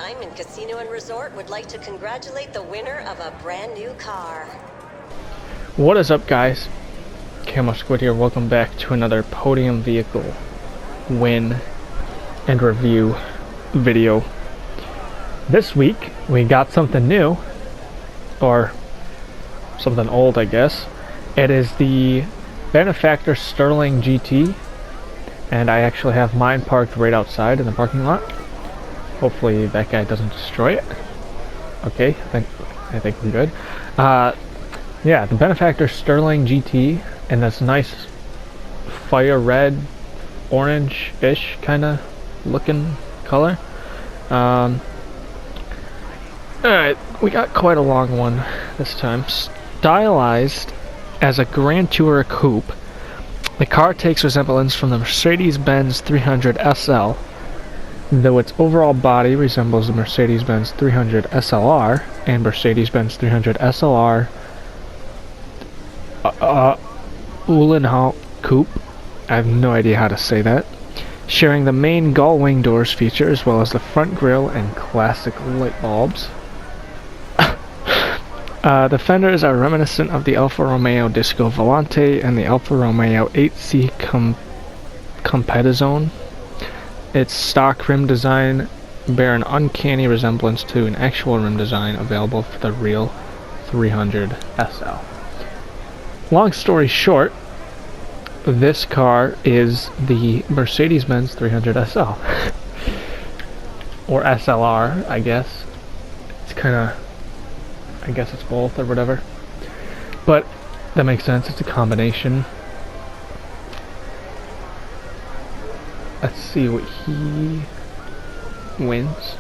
Diamond Casino and Resort would like to congratulate the winner of a brand new car. What is up, guys? Camo Squid here. Welcome back to another podium vehicle win and review video. This week we got something new, or something old, I guess. It is the Benefactor Stirling GT, and I actually have mine parked right outside in the parking lot. Hopefully that guy doesn't destroy it. Okay, I think we're good. Yeah, the Benefactor Stirling GT in this nice fire red, orange-ish kind of looking color. Alright, we got quite a long one this time. Stylized as a Grand Tourer coupe, the car takes resemblance from the Mercedes-Benz 300 SL, though its overall body resembles the Mercedes-Benz 300 SLR and Mercedes-Benz 300 SLR Uhlenhaut coupe. I have no idea how to say that. Sharing the main gull wing doors feature as well as the front grille and classic light bulbs. The fenders are reminiscent of the Alfa Romeo Disco Volante and the Alfa Romeo 8C Competizione. Its stock rim design bear an uncanny resemblance to an actual rim design available for the real 300 SL. Long story short, this car is the Mercedes-Benz 300 SL. Or SLR, I guess. It's kinda... I guess it's both or whatever. But that makes sense, it's a combination. Let's see what he wins.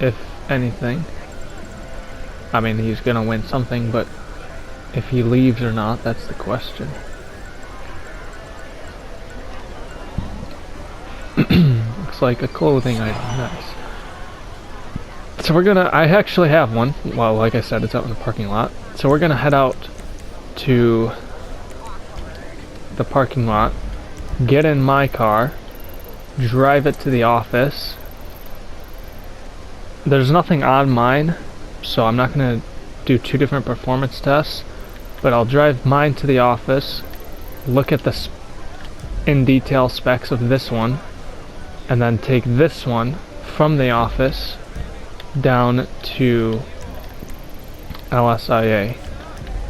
If anything. I mean, he's gonna win something, but if he leaves or not, that's the question. Looks like a clothing item. Nice. So we're gonna... I actually have one. Well, like I said, it's out in the parking lot. So we're gonna head out to the parking lot, get in my car, drive it to the office. There's nothing on mine, so I'm not gonna do two different performance tests, but I'll drive mine to the office, look at the in detail specs of this one, and then take this one from the office down to LSIA.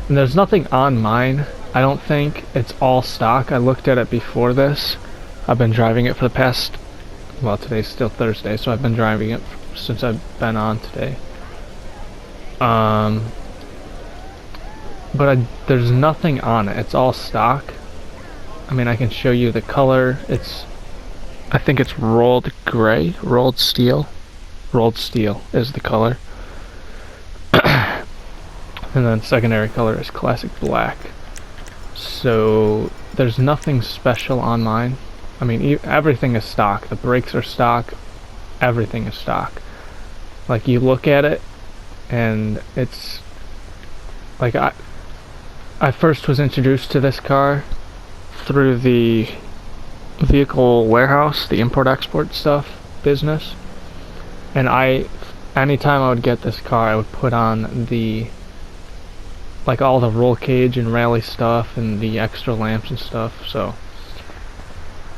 And there's nothing on mine. I don't think. It's all stock. I looked at it before this. I've been driving it for the past... well, today's still Thursday, so I've been driving it since I've been on today. But there's nothing on it. It's all stock. I mean, I can show you the color. I think it's rolled gray, rolled steel. Rolled steel is the color. And then secondary color is classic black. So there's nothing special on mine. I mean, everything is stock. The brakes are stock. Everything is stock. Like, you look at it and it's like, I first was introduced to this car through the vehicle warehouse, the import-export stuff business. And anytime I would get this car, I would put on like all the roll cage and rally stuff and the extra lamps and stuff. So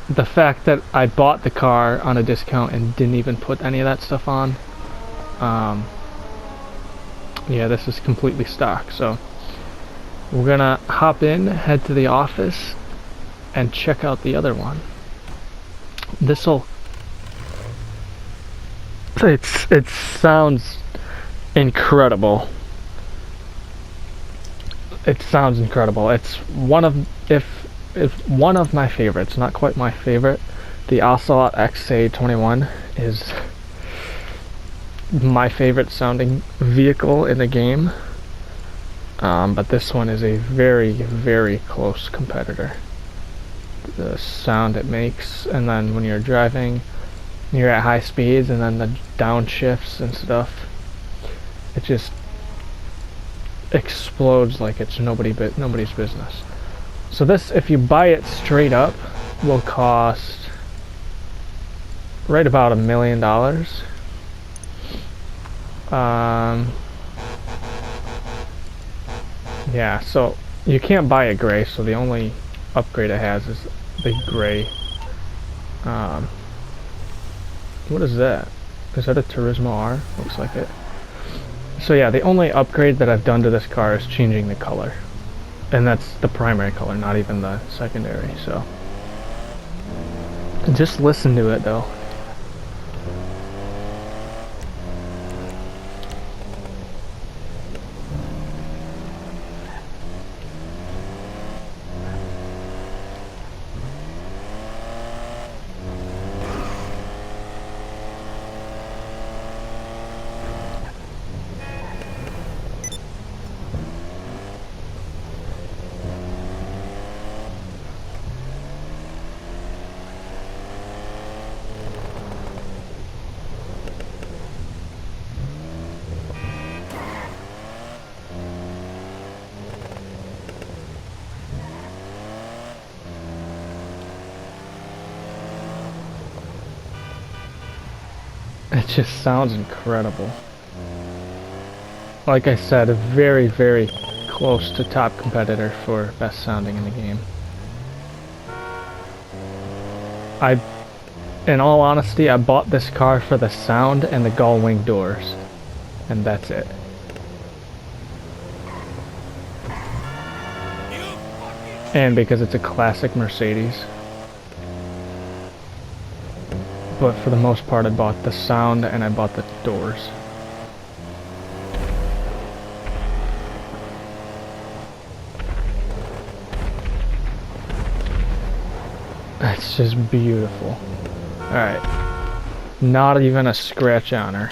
the fact that I bought the car on a discount and didn't even put any of that stuff on, yeah, this is completely stock. So we're gonna hop in, head to the office, and check out the other one. It sounds incredible. It sounds incredible. It's one of one of my favorites. Not quite my favorite. The Ocelot XA21 is my favorite sounding vehicle in the game. But this one is a very, very close competitor. The sound it makes, and then when you're driving, you're at high speeds, and then the downshifts and stuff, it just explodes like it's nobody's business. So this, if you buy it straight up, will cost right about $1 million. Yeah, so you can't buy a gray, so the only upgrade it has is the gray. What is that? Is that a Turismo R? Looks like it. So yeah, the only upgrade that I've done to this car is changing the color. And that's the primary color, not even the secondary, so. Just listen to it though. It just sounds incredible. Like I said, a very, very close to top competitor for best sounding in the game. In all honesty, I bought this car for the sound and the gull wing doors. And that's it. And because it's a classic Mercedes. But for the most part, I bought the sound and I bought the doors. It's just beautiful. Alright. Not even a scratch on her.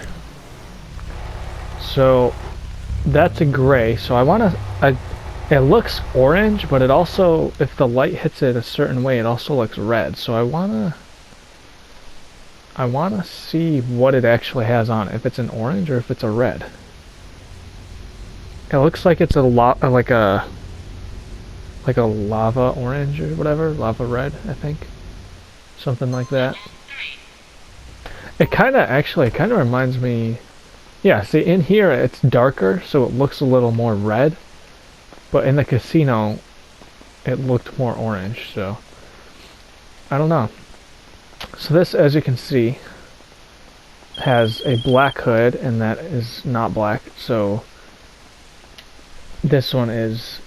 So, that's a gray. So I want to... It looks orange, but it also, if the light hits it a certain way, it also looks red. So I want to see what it actually has on it, if it's an orange or if it's a red. It looks like it's like a lava orange or whatever, lava red, I think. Something like that. It kind of reminds me, yeah, see in here it's darker, so it looks a little more red. But in the casino, it looked more orange, so I don't know. So this, as you can see, has a black hood, and that is not black, so this one is,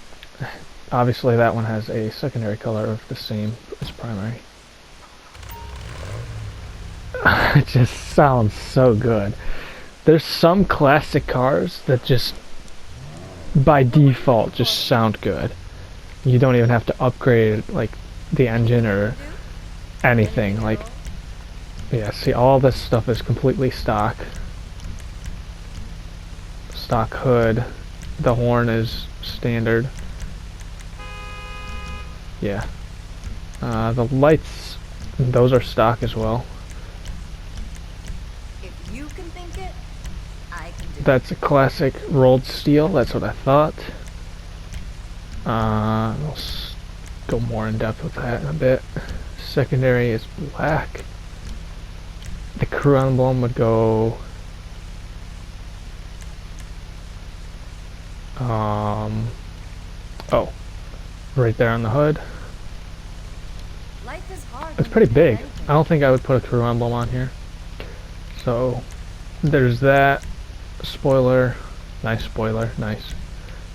obviously that one has a secondary color of the same as primary. It just sounds so good. There's some classic cars that just by default just sound good. You don't even have to upgrade like the engine or anything. Like, yeah, see, all this stuff is completely stock. Stock hood. The horn is standard. Yeah. The lights, those are stock as well. If you can think it, I can do it. That's a classic rolled steel, that's what I thought. We'll go more in depth with that in a bit. Secondary is black. The crew emblem would go... oh, right there on the hood. Life is hard. It's pretty big. I don't think I would put a crew emblem on here. So, there's that. Spoiler. Nice spoiler. Nice.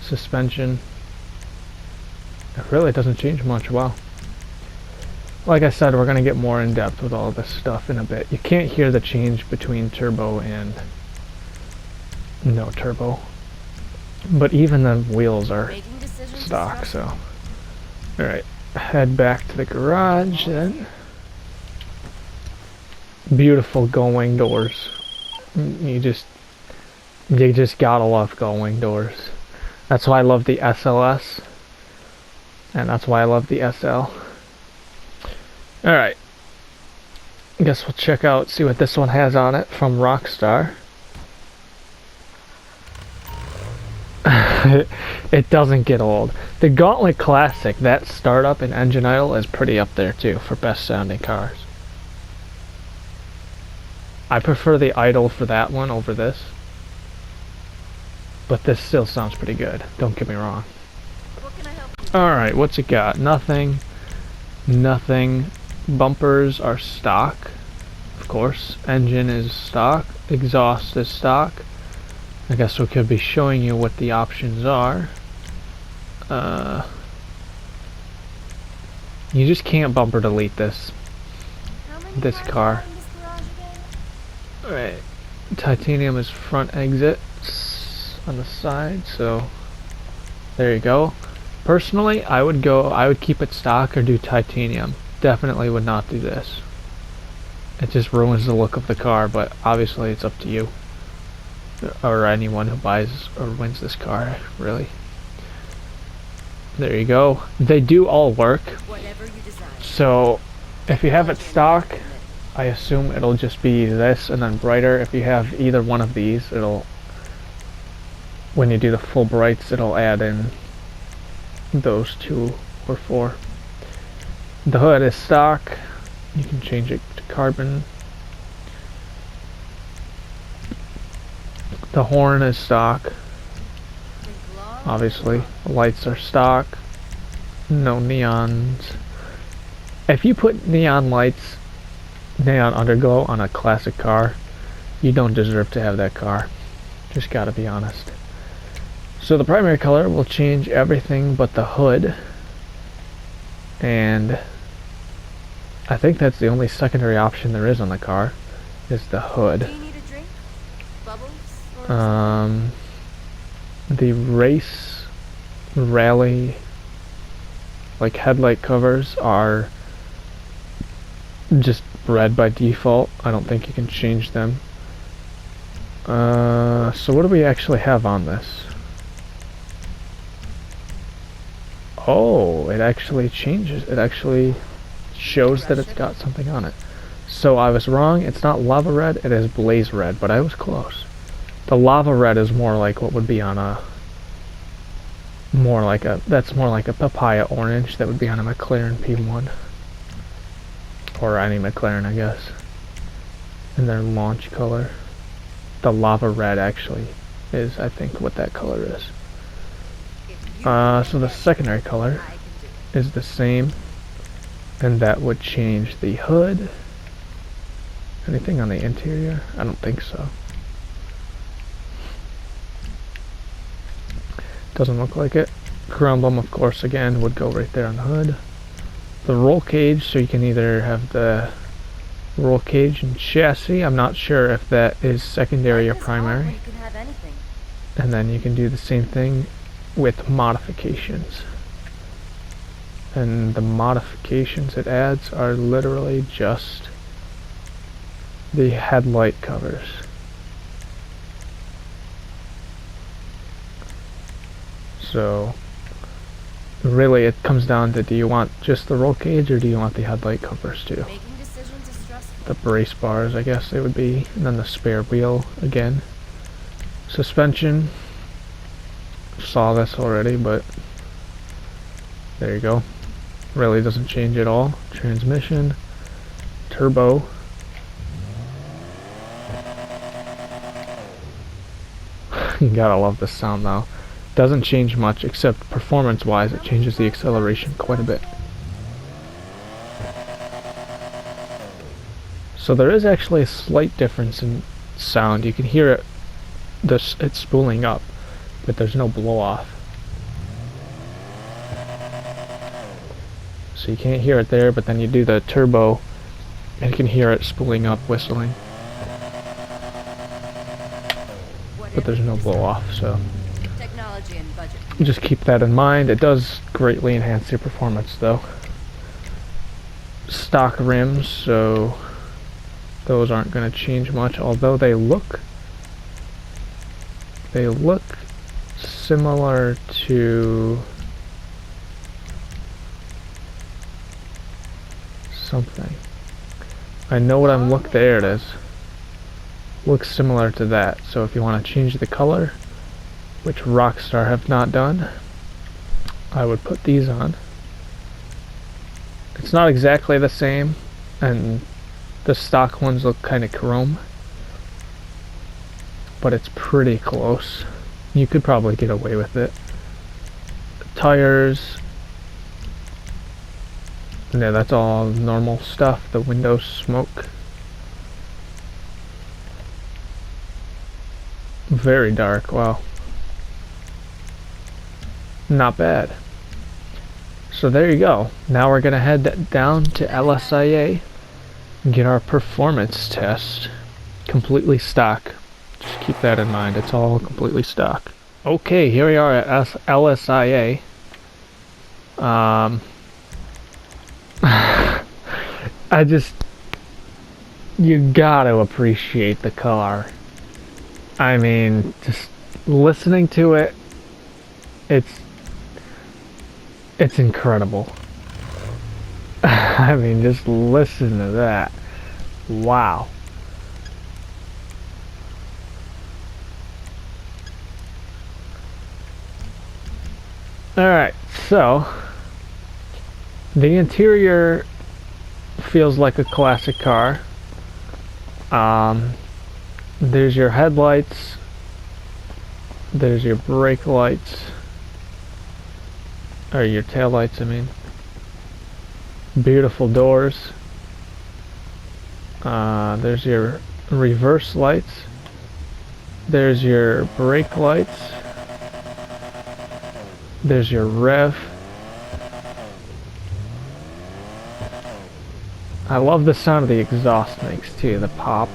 Suspension. It really doesn't change much. Wow. Like I said, we're going to get more in depth with all this stuff in a bit. You can't hear the change between turbo and no turbo. But even the wheels are stock, so. Alright, head back to the garage then. Beautiful gull-wing doors. You just gotta love gull-wing doors. That's why I love the SLS. And that's why I love the SL. Alright. I guess we'll check out, see what this one has on it from Rockstar. It doesn't get old. The Gauntlet Classic, that startup and engine idle is pretty up there too for best sounding cars. I prefer the idle for that one over this. But this still sounds pretty good, don't get me wrong. What can I help you? Alright, what's it got? Nothing. Nothing. Bumpers are stock, of course. Engine is stock. Exhaust is stock. I guess we could be showing you what the options are. You just can't bumper delete this. How many This cars car. are in this garage again? Alright. Titanium is front exit on the side, so there you go. Personally, I would keep it stock or do titanium. Definitely would not do this. It just ruins the look of the car, but obviously it's up to you. Or anyone who buys or wins this car, really. There you go. They do all work. Whatever you desire. So, if you have it stock, I assume it'll just be this and then brighter. If you have either one of these, it'll, when you do the full brights, it'll add in those 2 or 4. The hood is stock. You can change it to carbon. The horn is stock. Think long, Obviously, the lights are stock. No neons. If you put neon lights, neon underglow on a classic car, you don't deserve to have that car. Just gotta be honest. So the primary color will change everything but the hood. And I think that's the only secondary option there is on the car, is the hood. Do you need a drink? Bubbles? Or The race rally like headlight covers are just red by default. I don't think you can change them. So what do we actually have on this? Oh, it actually changes. It actually shows that it's got something on it. So I was wrong. It's not lava red. It is blaze red, but I was close. The lava red is more like what would be on a that's more like a papaya orange that would be on a McLaren P1 or any McLaren, I guess. And their launch color, the lava red actually is, I think, what that color is. So the secondary color I can do it. is the same, and that would change the hood. Anything on the interior? I don't think so. Doesn't look like it. Chrome, of course, again, would go right there on the hood. The roll cage, so you can either have the roll cage and chassis. I'm not sure if that is secondary or Life is hard when primary. you can have anything. And then you can do the same thing with modifications. And the modifications it adds are literally just the headlight covers. So really it comes down to, do you want just the roll cage or do you want the headlight covers too? Making decisions is stressful. The brace bars, I guess they would be, and then the spare wheel again. Suspension, saw this already, but there you go. Really doesn't change at all. Transmission, turbo. You gotta love this sound though. Doesn't change much, except performance-wise, it changes the acceleration quite a bit. So there is actually a slight difference in sound. You can hear it, it's spooling up, but there's no blow-off. So you can't hear it there, but then you do the turbo, and you can hear it spooling up, whistling. But there's no blow-off, so Technology and budget. just keep that in mind. It does greatly enhance your performance though. Stock rims, so those aren't going to change much, although they look similar to something. I know what I'm there it is. Looks similar to that. So if you want to change the color, which Rockstar have not done, I would put these on. It's not exactly the same, and the stock ones look kind of chrome, but it's pretty close. You could probably get away with it. Tires, yeah, that's all normal stuff. The windows smoke. Very dark, wow. Not bad. So there you go. Now we're gonna head down to LSIA and get our performance test. Completely stock. Just keep that in mind. It's all completely stock. Okay, here we are at LSIA. You gotta appreciate the car. I mean, just listening to it, it's incredible. I mean, just listen to that. Wow. Alright, so the interior feels like a classic car. There's your headlights, there's your brake lights, or your tail lights, I mean. Beautiful doors. There's your reverse lights, there's your brake lights, there's your rev. I love the sound of the exhaust makes too, the pop.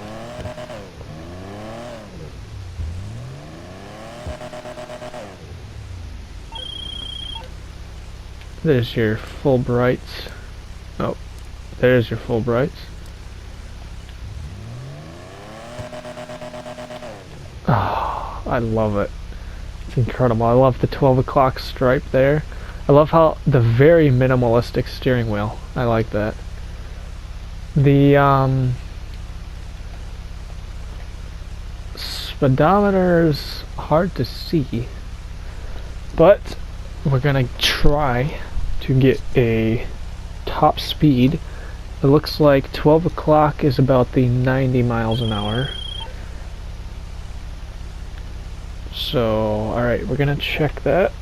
There's your full brights. Oh, there's your full brights. Oh, I love it. It's incredible. I love the 12 o'clock stripe there. I love how the very minimalistic steering wheel. I like that. The speedometer's hard to see, but we're gonna try to get a top speed. It looks like 12 o'clock is about the 90 miles an hour. So, alright, we're gonna check that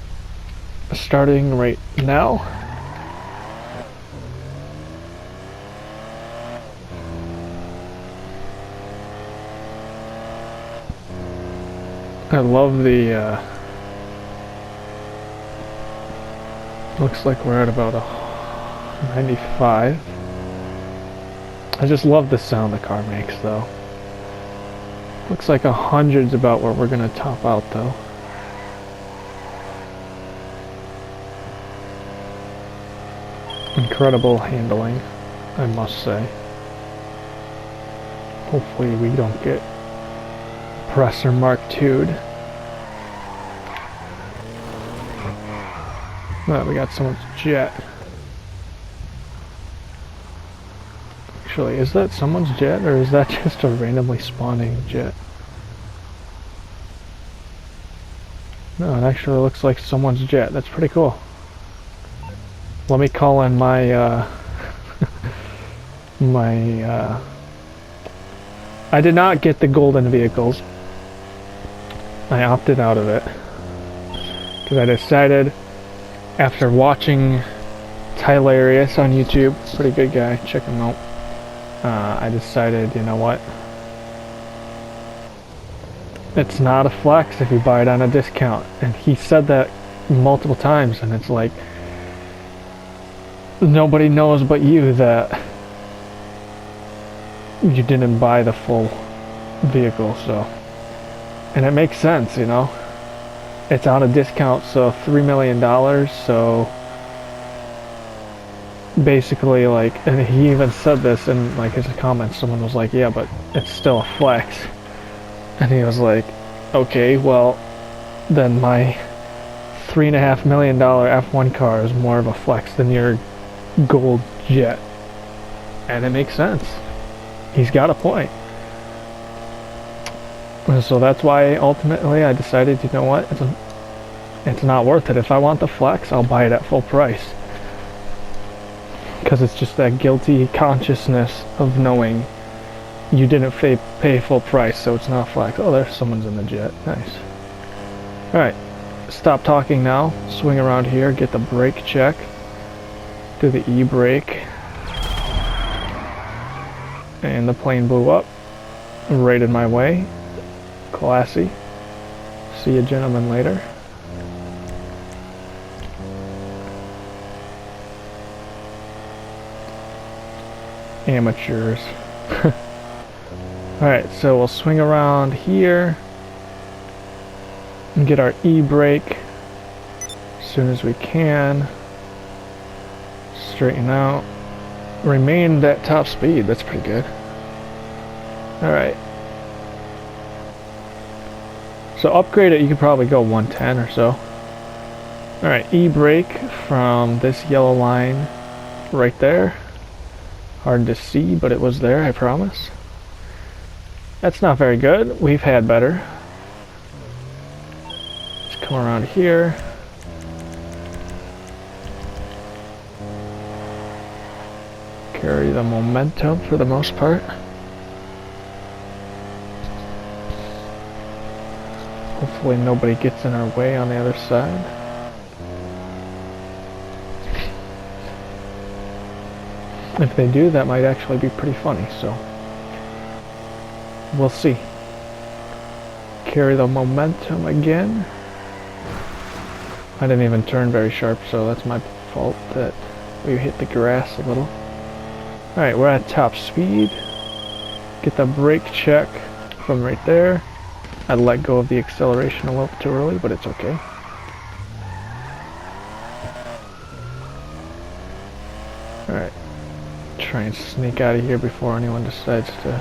starting right now. I love the looks like we're at about a 95. I just love the sound the car makes though. Looks like 100's about where we're gonna top out though. Incredible handling, I must say. Hopefully we don't get Presser Mark II'd. Oh, we got someone's jet. Actually, is that someone's jet or is that just a randomly spawning jet? No, it actually looks like someone's jet. That's pretty cool. Let me call in my I did not get the golden vehicles. I opted out of it because I decided after watching Tylarius on YouTube, pretty good guy, check him out. I decided, you know what? It's not a flex if you buy it on a discount. And he said that multiple times, and it's like, nobody knows but you that you didn't buy the full vehicle, so. And it makes sense, you know? It's on a discount, so $3 million, so basically, like, and he even said this in like his comments. Someone was like, yeah, but it's still a flex. And he was like, okay, well, then my $3.5 million F1 car is more of a flex than your gold jet. And it makes sense. He's got a point. So that's why ultimately I decided, you know what, it's not worth it. If I want the flex, I'll buy it at full price. Because it's just that guilty consciousness of knowing you didn't pay full price, so it's not flagged. Oh, there's someone's in the jet. Nice. Alright, stop talking now. Swing around here, get the brake check. Do the e-brake. And the plane blew up. Right in my way. Classy. See you gentlemen later. Amateurs. Alright, so we'll swing around here and get our e-brake as soon as we can. Straighten out. Remained at top speed, that's pretty good. Alright. So upgrade it, you could probably go 110 or so. Alright, e-brake from this yellow line right there. Hard to see, but it was there, I promise. That's not very good. We've had better. Let's come around here. Carry the momentum for the most part. Hopefully nobody gets in our way on the other side. If they do, that might actually be pretty funny, so we'll see. Carry the momentum again. I didn't even turn very sharp, so that's my fault that we hit the grass a little. Alright, we're at top speed. Get the brake check from right there. I let go of the acceleration a little too early, but it's okay. Alright. Try and sneak out of here before anyone decides to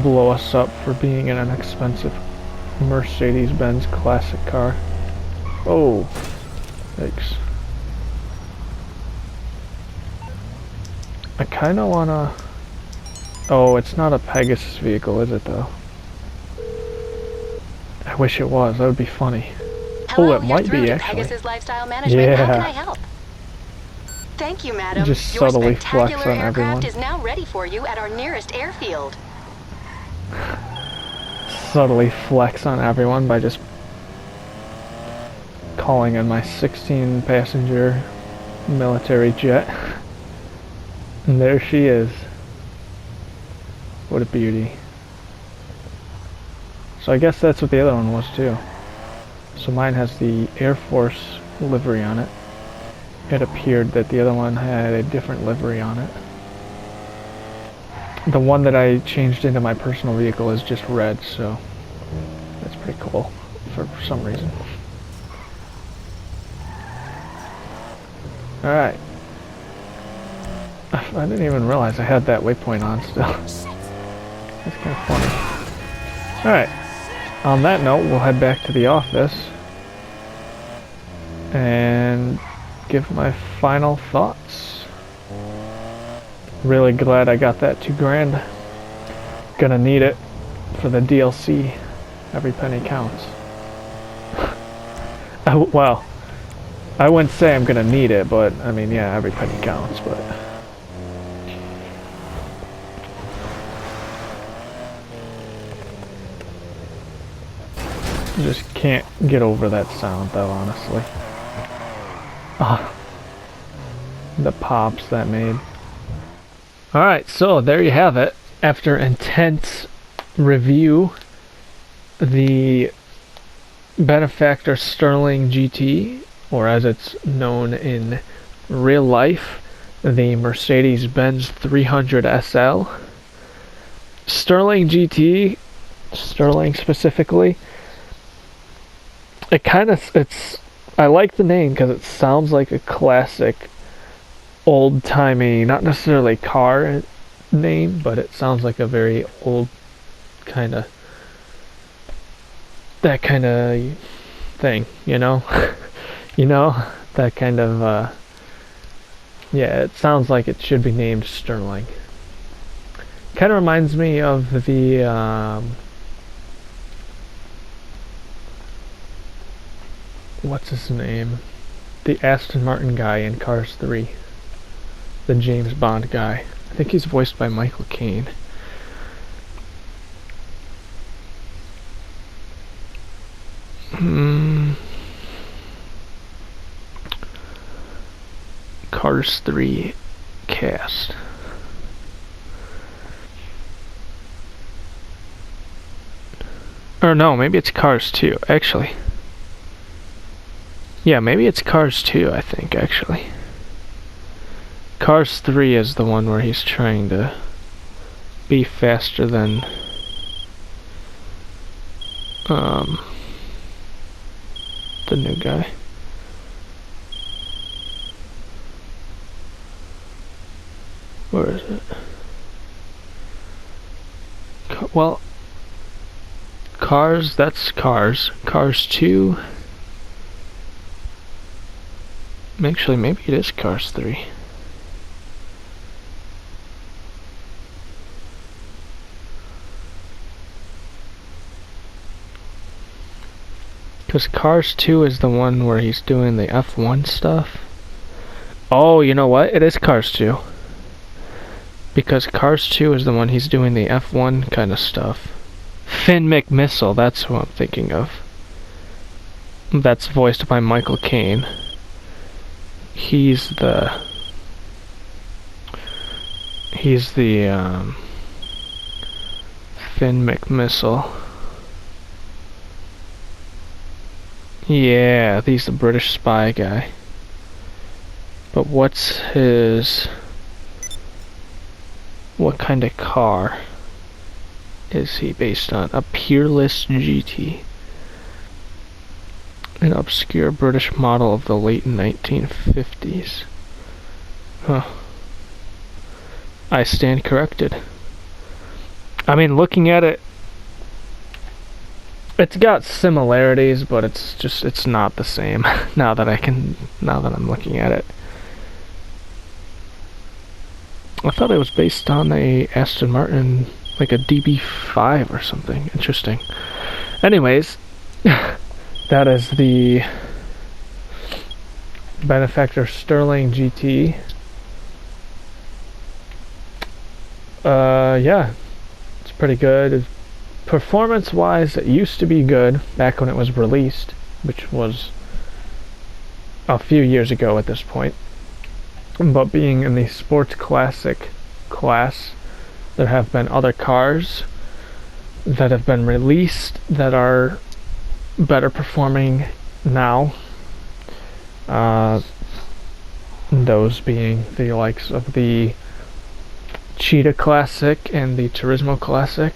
blow us up for being in an expensive Mercedes-Benz classic car. Oh, thanks. I kind of want to... Oh, it's not a Pegasus vehicle, is it though? I wish it was, that would be funny. Hello, oh, it might be actually. Pegasus Lifestyle Management. How can I help? Thank you, madam. Just Your subtly flex spectacular on aircraft everyone. is now ready for you at our nearest airfield. Subtly flex on everyone by just calling in my 16-passenger military jet. And there she is. What a beauty. So I guess that's what the other one was too. So mine has the Air Force livery on it. It appeared that the other one had a different livery on it. The one that I changed into my personal vehicle is just red, so that's pretty cool for some reason. Alright. I didn't even realize I had that waypoint on still. That's kind of funny. Alright. On that note, we'll head back to the office and give my final thoughts. Really glad I got that $2,000. Gonna need it for the DLC. Every penny counts. Well, I wouldn't say I'm gonna need it, but I mean, yeah, every penny counts, but... Just can't get over that sound though, honestly. Ah, the pops that made. Alright, so there you have it. After intense review, the Benefactor Stirling GT, or as it's known in real life, the Mercedes-Benz 300 SL. Stirling GT, Stirling specifically, I like the name because it sounds like a classic old-timey, not necessarily car name, but it sounds like a very old kind of, that kind of thing, you know? You know? That kind of, yeah, it sounds like it should be named Stirling. Kind of reminds me of the, what's his name? The Aston Martin guy in Cars 3. The James Bond guy. I think he's voiced by Michael Caine. Cars 3 cast. Or no, maybe it's Cars 2, actually. Yeah, maybe it's Cars 2, I think, actually. Cars 3 is the one where he's trying to be faster than the new guy. Where is it? Well, Cars, that's Cars. Cars 2. Actually, maybe it is Cars 3. Because Cars 2 is the one where he's doing the F1 stuff. Oh, you know what? It is Cars 2. Because Cars 2 is the one he's doing the F1 kind of stuff. Finn McMissile, that's who I'm thinking of. That's voiced by Michael Caine. He's the Finn McMissile. Yeah, he's the British spy guy. But what's his... what kind of car is he based on? A Peerless GT. An obscure British model of the late 1950s. Huh. I stand corrected. I mean, looking at it, it's got similarities, but it's not the same now that I'm looking at it. I thought it was based on a Aston Martin, like a DB5 or something. Interesting. Anyways, that is the Benefactor Stirling GT. Yeah, it's pretty good. Performance-wise, it used to be good back when it was released, which was a few years ago at this point. But being in the sports classic class, there have been other cars that have been released that are better performing now. Those being the likes of the Cheetah Classic and the Turismo Classic.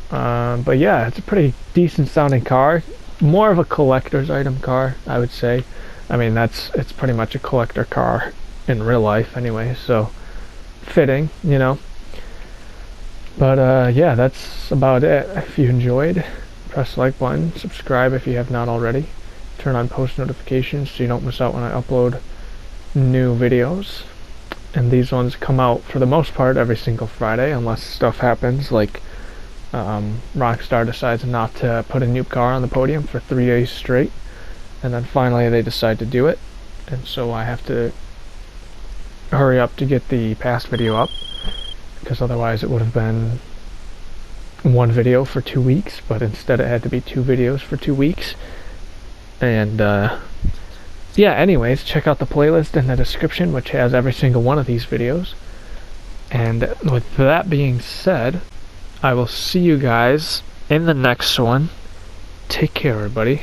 But yeah, it's a pretty decent sounding car. More of a collector's item car, I would say. I mean, it's pretty much a collector car in real life anyway, so fitting, you know. But yeah, that's about it. If you enjoyed, press the like button, subscribe if you have not already, turn on post notifications so you don't miss out when I upload new videos. And these ones come out for the most part every single Friday, unless stuff happens like Rockstar decides not to put a new car on the podium for 3 days straight, and then finally they decide to do it, and so I have to hurry up to get the past video up, because otherwise it would have been one video for 2 weeks, but instead it had to be 2 videos for 2 weeks. And yeah, anyways, check out the playlist in the description, which has every single one of these videos. And with that being said, I will see you guys in the next one. Take care, everybody.